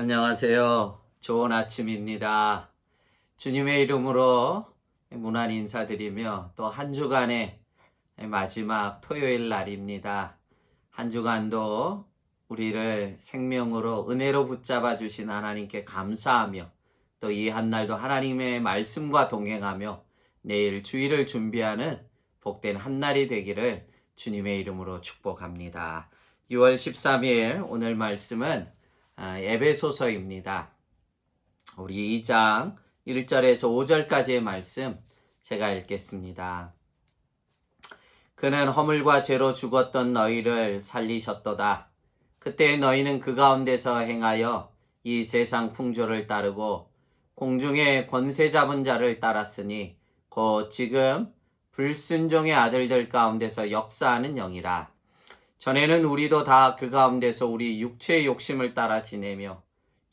안녕하세요. 좋은 아침입니다. 주님의 이름으로 문안 인사드리며 또 한 주간의 마지막 토요일 날입니다. 한 주간도 우리를 생명으로 은혜로 붙잡아 주신 하나님께 감사하며 또 이 한 날도 하나님의 말씀과 동행하며 내일 주일을 준비하는 복된 한 날이 되기를 주님의 이름으로 축복합니다. 6월 13일 오늘 말씀은 에베소서입니다. 우리 2장 1절에서 5절까지의 말씀 제가 읽겠습니다. 그는 허물과 죄로 죽었던 너희를 살리셨도다. 그때 너희는 그 가운데서 행하여 이 세상 풍조를 따르고 공중의 권세 잡은 자를 따랐으니 곧 지금 불순종의 아들들 가운데서 역사하는 영이라. 전에는 우리도 다 그 가운데서 우리 육체의 욕심을 따라 지내며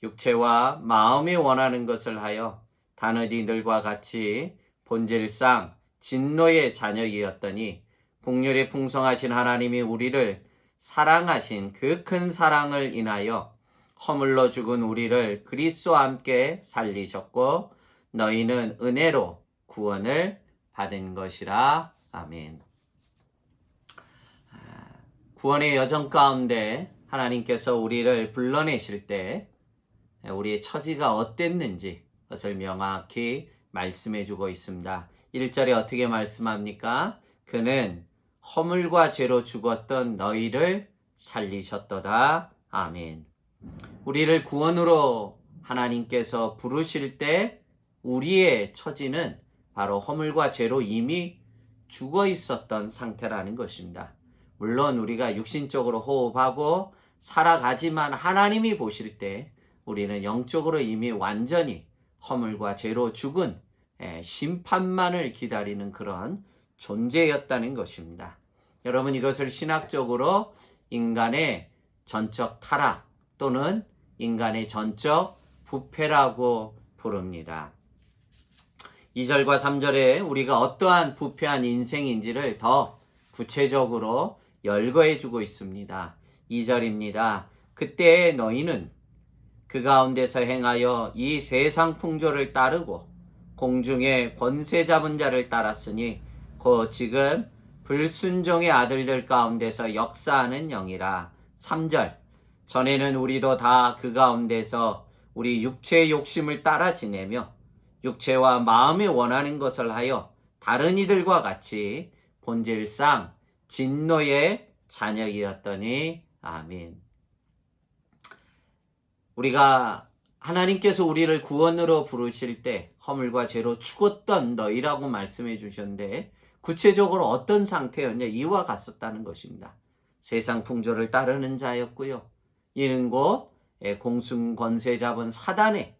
육체와 마음이 원하는 것을 하여 다른 이들과 같이 본질상 진노의 자녀이었더니 긍휼이 풍성하신 하나님이 우리를 사랑하신 그 큰 사랑을 인하여 허물로 죽은 우리를 그리스도와 함께 살리셨고 너희는 은혜로 구원을 받은 것이라. 아멘. 구원의 여정 가운데 하나님께서 우리를 불러내실 때 우리의 처지가 어땠는지 그것을 명확히 말씀해 주고 있습니다. 1절에 어떻게 말씀합니까? 그는 허물과 죄로 죽었던 너희를 살리셨도다. 아멘. 우리를 구원으로 하나님께서 부르실 때 우리의 처지는 바로 허물과 죄로 이미 죽어 있었던 상태라는 것입니다. 물론 우리가 육신적으로 호흡하고 살아가지만 하나님이 보실 때 우리는 영적으로 이미 완전히 허물과 죄로 죽은 심판만을 기다리는 그런 존재였다는 것입니다. 여러분, 이것을 신학적으로 인간의 전적 타락 또는 인간의 전적 부패라고 부릅니다. 2절과 3절에 우리가 어떠한 부패한 인생인지를 더 구체적으로 열거해 주고 있습니다. 2절입니다. 그때 너희는 그 가운데서 행하여 이 세상 풍조를 따르고 공중의 권세 잡은 자를 따랐으니 곧 지금 불순종의 아들들 가운데서 역사하는 영이라. 3절 전에는 우리도 다 그 가운데서 우리 육체의 욕심을 따라 지내며 육체와 마음이 원하는 것을 하여 다른 이들과 같이 본질상 진노의 자녀이었더니. 아멘. 우리가 하나님께서 우리를 구원으로 부르실 때 허물과 죄로 죽었던 너희라고 말씀해 주셨는데 구체적으로 어떤 상태였냐? 이와 같았다는 것입니다. 세상 풍조를 따르는 자였고요. 이는 곧 공중 권세 잡은 사단에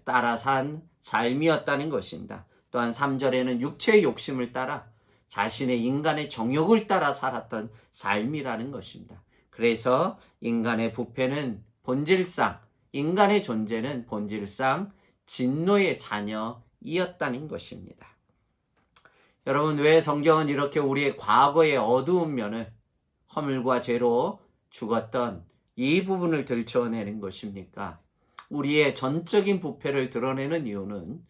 따라 산 삶이었다는 것입니다. 또한 3절에는 육체의 욕심을 따라 자신의 인간의 정욕을 따라 살았던 삶이라는 것입니다. 그래서 인간의 부패는 본질상, 인간의 존재는 본질상 진노의 자녀이었다는 것입니다. 여러분, 왜 성경은 이렇게 우리의 과거의 어두운 면을 허물과 죄로 죽었던 이 부분을 들춰내는 것입니까? 우리의 전적인 부패를 드러내는 이유는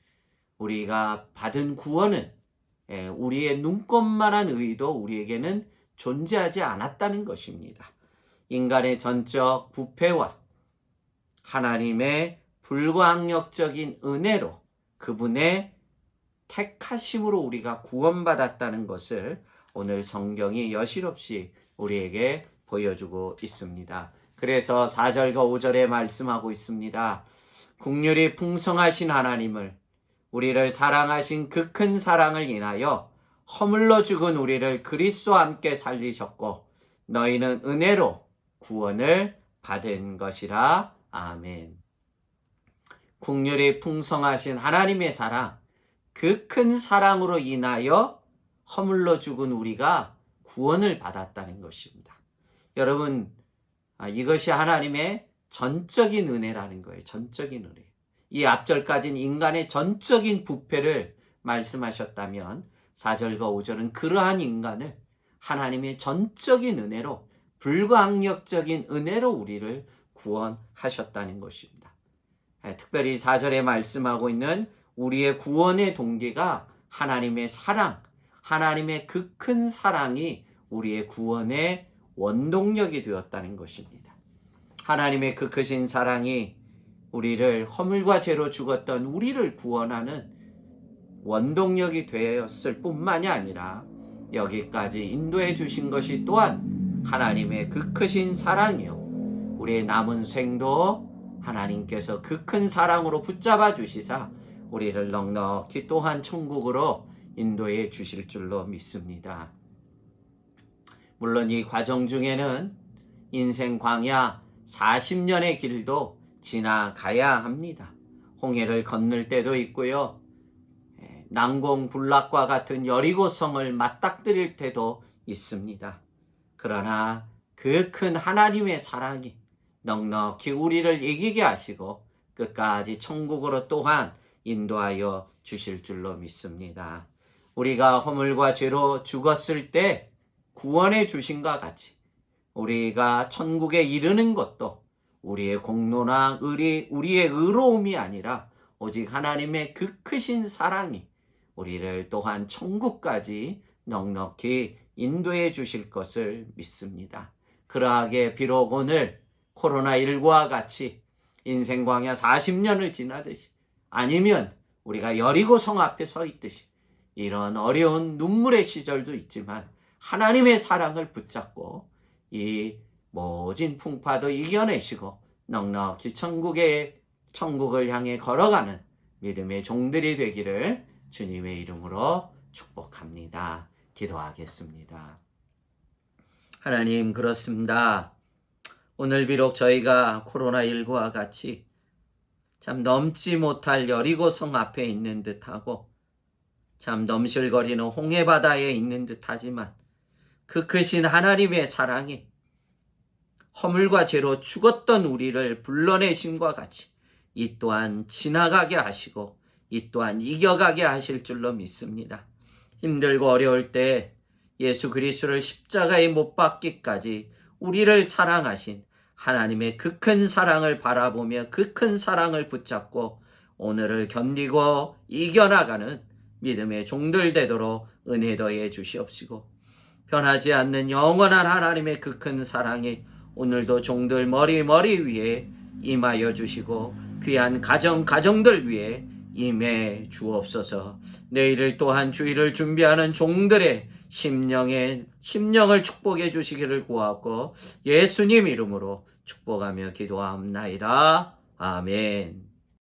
우리가 받은 구원은 우리의 눈꼽만한 의도 우리에게는 존재하지 않았다는 것입니다. 인간의 전적 부패와 하나님의 불가항력적인 은혜로 그분의 택하심으로 우리가 구원받았다는 것을 오늘 성경이 여실없이 우리에게 보여주고 있습니다. 그래서 4절과 5절에 말씀하고 있습니다. 긍휼이 풍성하신 하나님을 우리를 사랑하신 그 큰 사랑을 인하여 허물로 죽은 우리를 그리스도와 함께 살리셨고 너희는 은혜로 구원을 받은 것이라. 아멘. 긍휼이 풍성하신 하나님의 사랑, 그 큰 사랑으로 인하여 허물로 죽은 우리가 구원을 받았다는 것입니다. 여러분, 이것이 하나님의 전적인 은혜라는 거예요. 전적인 은혜. 이 앞절까지는 인간의 전적인 부패를 말씀하셨다면 4절과 5절은 그러한 인간을 하나님의 전적인 은혜로 불가항력적인 은혜로 우리를 구원하셨다는 것입니다. 특별히 4절에 말씀하고 있는 우리의 구원의 동기가 하나님의 사랑, 하나님의 그 큰 사랑이 우리의 구원의 원동력이 되었다는 것입니다. 하나님의 그 크신 사랑이 우리를 허물과 죄로 죽었던 우리를 구원하는 원동력이 되었을 뿐만이 아니라 여기까지 인도해 주신 것이 또한 하나님의 그 크신 사랑이요, 우리의 남은 생도 하나님께서 그 큰 사랑으로 붙잡아 주시사 우리를 넉넉히 또한 천국으로 인도해 주실 줄로 믿습니다. 물론 이 과정 중에는 인생 광야 40년의 길도 지나가야 합니다. 홍해를 건널 때도 있고요, 난공불락과 같은 여리고성을 맞닥뜨릴 때도 있습니다. 그러나 그 큰 하나님의 사랑이 넉넉히 우리를 이기게 하시고 끝까지 천국으로 또한 인도하여 주실 줄로 믿습니다. 우리가 허물과 죄로 죽었을 때 구원해 주신과 같이 우리가 천국에 이르는 것도 우리의 공로나 우리의 의로움이 아니라 오직 하나님의 그 크신 사랑이 우리를 또한 천국까지 넉넉히 인도해 주실 것을 믿습니다. 그러하게 비록 오늘 코로나19와 같이 인생 광야 40년을 지나듯이, 아니면 우리가 여리고성 앞에 서 있듯이 이런 어려운 눈물의 시절도 있지만 하나님의 사랑을 붙잡고 이 모진 풍파도 이겨내시고 넉넉히 천국을 향해 걸어가는 믿음의 종들이 되기를 주님의 이름으로 축복합니다. 기도하겠습니다. 하나님, 그렇습니다. 오늘 비록 저희가 코로나19와 같이 참 넘지 못할 여리고성 앞에 있는 듯하고 참 넘실거리는 홍해바다에 있는 듯하지만 그 크신 하나님의 사랑이 허물과 죄로 죽었던 우리를 불러내심과 같이 이 또한 지나가게 하시고 이 또한 이겨가게 하실 줄로 믿습니다. 힘들고 어려울 때 예수 그리스도를 십자가에 못 박기까지 우리를 사랑하신 하나님의 그 큰 사랑을 바라보며 그 큰 사랑을 붙잡고 오늘을 견디고 이겨나가는 믿음의 종들 되도록 은혜 더해 주시옵시고, 변하지 않는 영원한 하나님의 그 큰 사랑이 오늘도 종들 머리 위에 임하여 주시고 귀한 가정들 위에 임해 주옵소서. 내일을 또한 주일을 준비하는 종들의 심령을 축복해 주시기를 구하고 예수님 이름으로 축복하며 기도하옵나이다. 아멘.